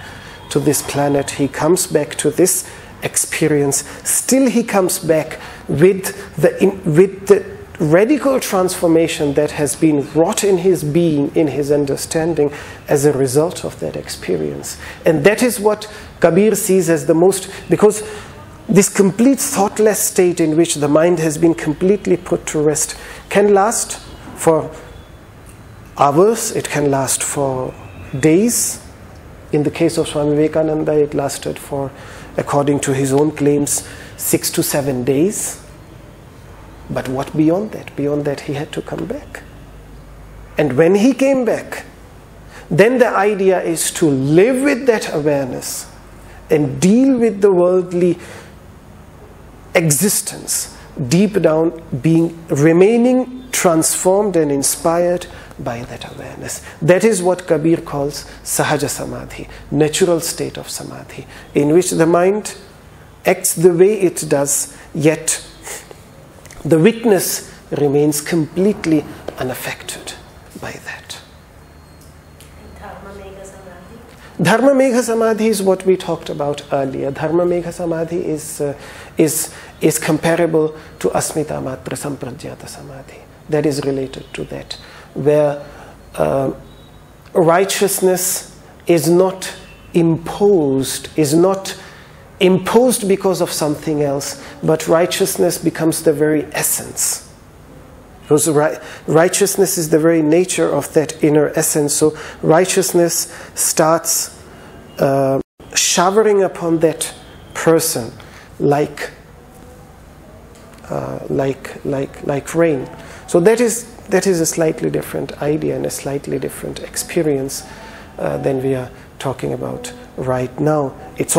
to this planet, he comes back to this experience, still he comes back with the radical transformation that has been wrought in his being, in his understanding, as a result of that experience. And that is what Kabir sees as the most, because this complete thoughtless state in which the mind has been completely put to rest can last for hours, it can last for days. In the case of Swami Vivekananda, it lasted for, according to his own claims, 6 to 7 days. But what beyond that? Beyond that, he had to come back. And when he came back, then the idea is to live with that awareness and deal with the worldly existence deep down, remaining transformed and inspired by that awareness. That is what Kabir calls Sahaja Samadhi, natural state of Samadhi, in which the mind acts the way it does, yet the witness remains completely unaffected by that. Dharma Megha Samadhi is what we talked about earlier. Dharma Megha Samadhi is comparable to Asmita Matra Sampradyata Samadhi. That is related to that, where righteousness is not imposed because of something else, but righteousness becomes the very essence. Because righteousness is the very nature of that inner essence. So righteousness starts showering upon that person like rain. So that is a slightly different idea and a slightly different experience than we are talking about right now. It's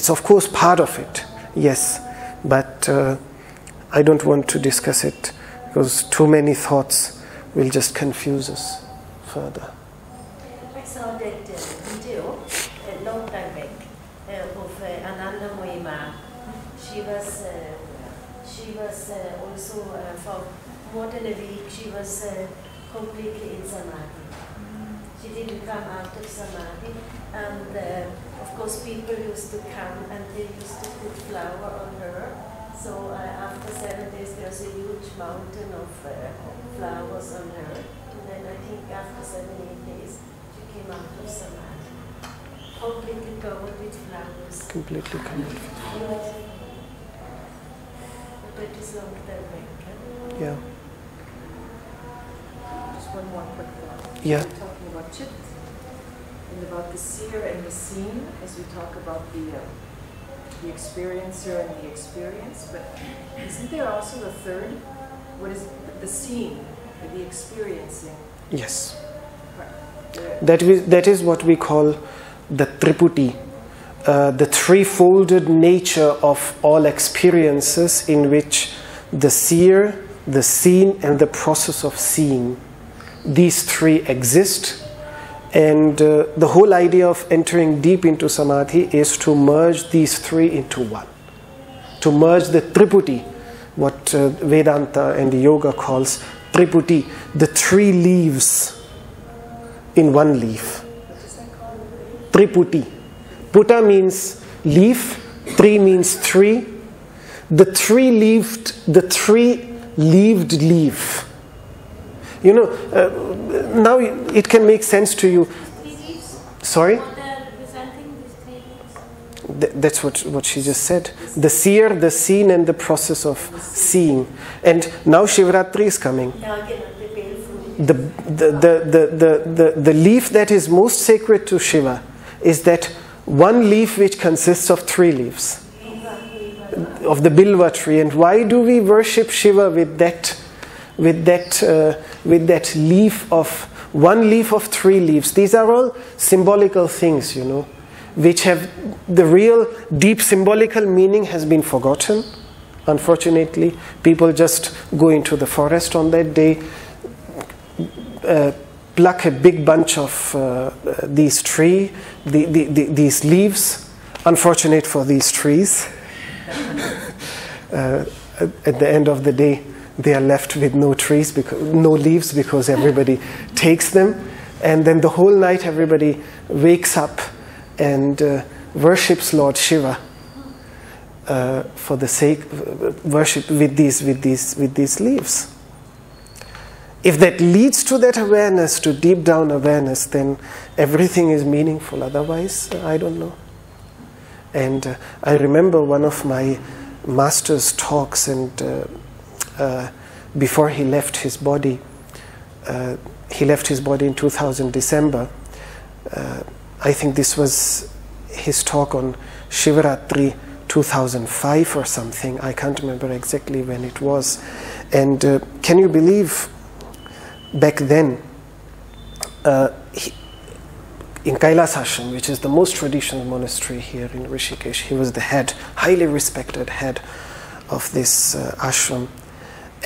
of course part of it, yes, but I don't want to discuss it, because too many thoughts will just confuse us further. I saw that video a long time back of Ananda Moima. She was also for more than a week. She was completely in samadhi. She didn't come out of samadhi, and of course people used to come and they used to put flower on her. So after 7 days there was a huge mountain of flowers on her. And then I think after 7 or 8 days she came out of samadhi. Completely covered with flowers. Completely covered with flowers. But that is long time back. Yeah. Just one more quick thought. Yeah. We're talking about chit and about the seer and the seen, as we talk about the experiencer and the experience, but isn't there also the third? What is the seen? the experiencing. Yes. That is what we call the Triputi, the threefolded nature of all experiences, in which the seer, the seen, and the process of seeing, these three exist. And the whole idea of entering deep into samadhi is to merge these three into one. To merge the Triputi, what Vedanta and yoga calls Triputi, the three leaves in one leaf. What does that call? Triputi. Puta means leaf, tri means three. The three-leaved leaf. You know, now it can make sense to you. Sorry? What they are representing, these three leaves? That's what she just said. The seer, the seen, and the process of seeing. And now Shivratri is coming. The leaf that is most sacred to Shiva is that one leaf which consists of three leaves of the Bilva tree. And why do we worship Shiva with that leaf of one leaf of three leaves? These are all symbolical things, you know, which have the real deep symbolical meaning has been forgotten. Unfortunately, people just go into the forest on that day, pluck a big bunch of these leaves. Unfortunate for these trees. At the end of the day, they are left with no leaves because everybody takes them, and then the whole night everybody wakes up and worships Lord Shiva for the sake worship with these leaves. If that leads to that awareness, to deep down awareness, then everything is meaningful. Otherwise, I don't know. And I remember one of my master's talks, and before he left his body in 2000 December. I think this was his talk on Shivaratri 2005 or something. I can't remember exactly when it was. And can you believe, back then, in Kailas Ashram, which is the most traditional monastery here in Rishikesh, he was the head, highly respected head of this ashram.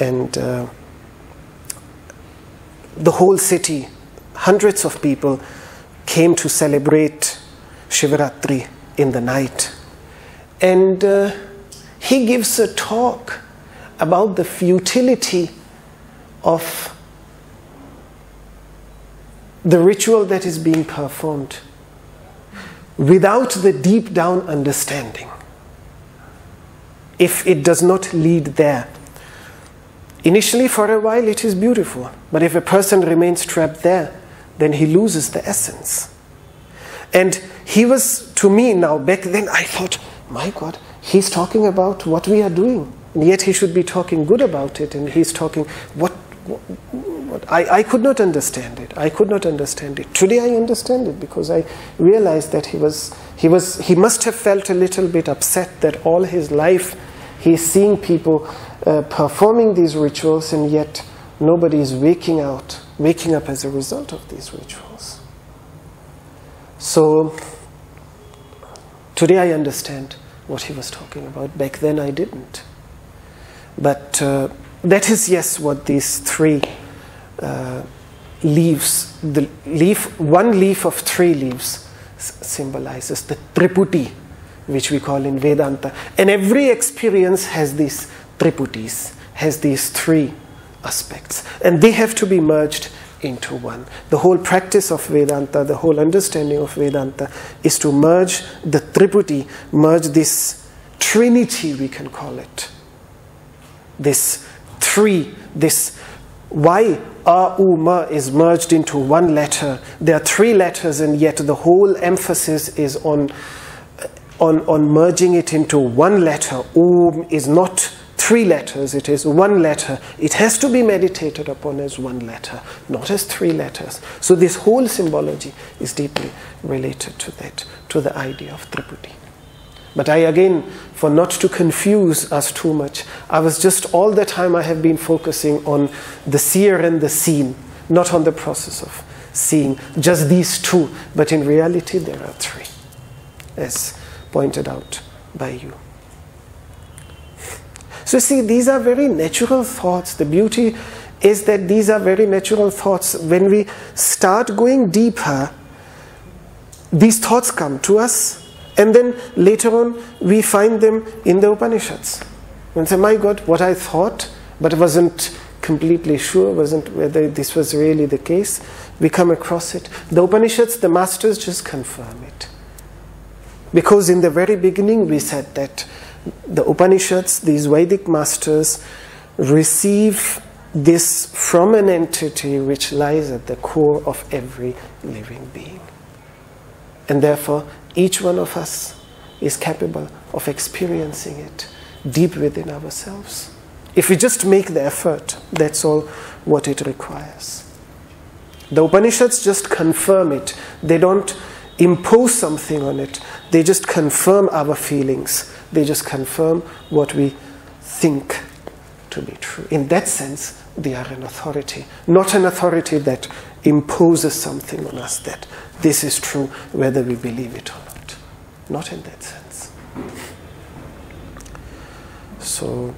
And the whole city, hundreds of people came to celebrate Shivaratri in the night. And he gives a talk about the futility of the ritual that is being performed without the deep down understanding, if it does not lead there. Initially, for a while, it is beautiful, but if a person remains trapped there, then he loses the essence. And he was, to me now, back then, I thought, my God, he's talking about what we are doing, and yet he should be talking good about it, and he's talking what I could not understand it. I could not understand it. Today I understand it, because I realized that he must have felt a little bit upset that all his life he is seeing people performing these rituals, and yet nobody is waking up as a result of these rituals. So today I understand what he was talking about. Back then I didn't. But that is, yes, what these three leaves, one leaf of three leaves symbolizes, the Triputi, which we call in Vedanta. And every experience has these Triputis, has these three aspects. And they have to be merged into one. The whole practice of Vedanta, the whole understanding of Vedanta is to merge the Triputi, merge this trinity, we can call it. This three, this why A, U, Ma is merged into one letter. There are three letters, and yet the whole emphasis is on merging it into one letter. U is not three letters, it is one letter. It has to be meditated upon as one letter, not as three letters. So this whole symbology is deeply related to that, to the idea of Triputi. But for not to confuse us too much, I was just all the time I have been focusing on the seer and the seen, not on the process of seeing, just these two. But in reality, there are three, as pointed out by you. So see, these are very natural thoughts. The beauty is that these are very natural thoughts. When we start going deeper, these thoughts come to us, and then later on we find them in the Upanishads. And say, my God, what I thought, but wasn't completely sure, wasn't whether this was really the case, we come across it. The Upanishads, the masters just confirm it. Because in the very beginning we said that the Upanishads, these Vedic masters, receive this from an entity which lies at the core of every living being. And therefore, each one of us is capable of experiencing it deep within ourselves. If we just make the effort, that's all what it requires. The Upanishads just confirm it. They don't impose something on it. They just confirm our feelings. They just confirm what we think to be true. In that sense, they are an authority. Not an authority that imposes something on us, that this is true whether we believe it or not. Not in that sense. So,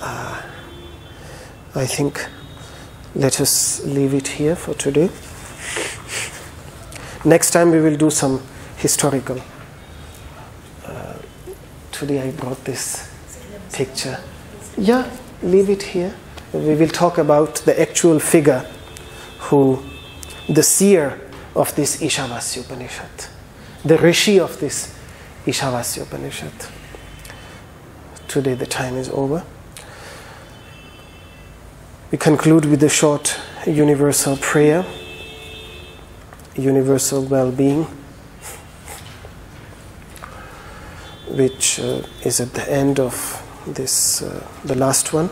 I think let us leave it here for today. Next time we will do some historical. Today I brought this picture. Yeah, leave it here. We will talk about the actual figure the seer of this Ishavasya Upanishad, the rishi of this Ishavasya Upanishad. Today the time is over. We conclude with a short universal prayer, universal well-being, which is at the end of this, the last one.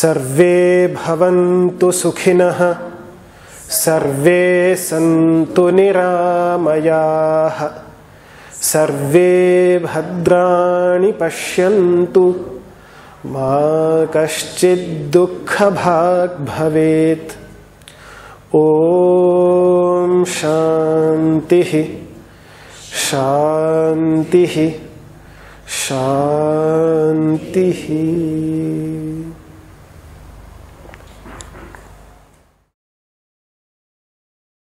सर्वे भवन्तु सुखिनः सर्वे सन्तु निरामयाः सर्वे भद्राणि पश्यन्तु मा कश्चित् दुःखभाग् भवेत् ॐ शान्तिः शान्तिः शान्तिः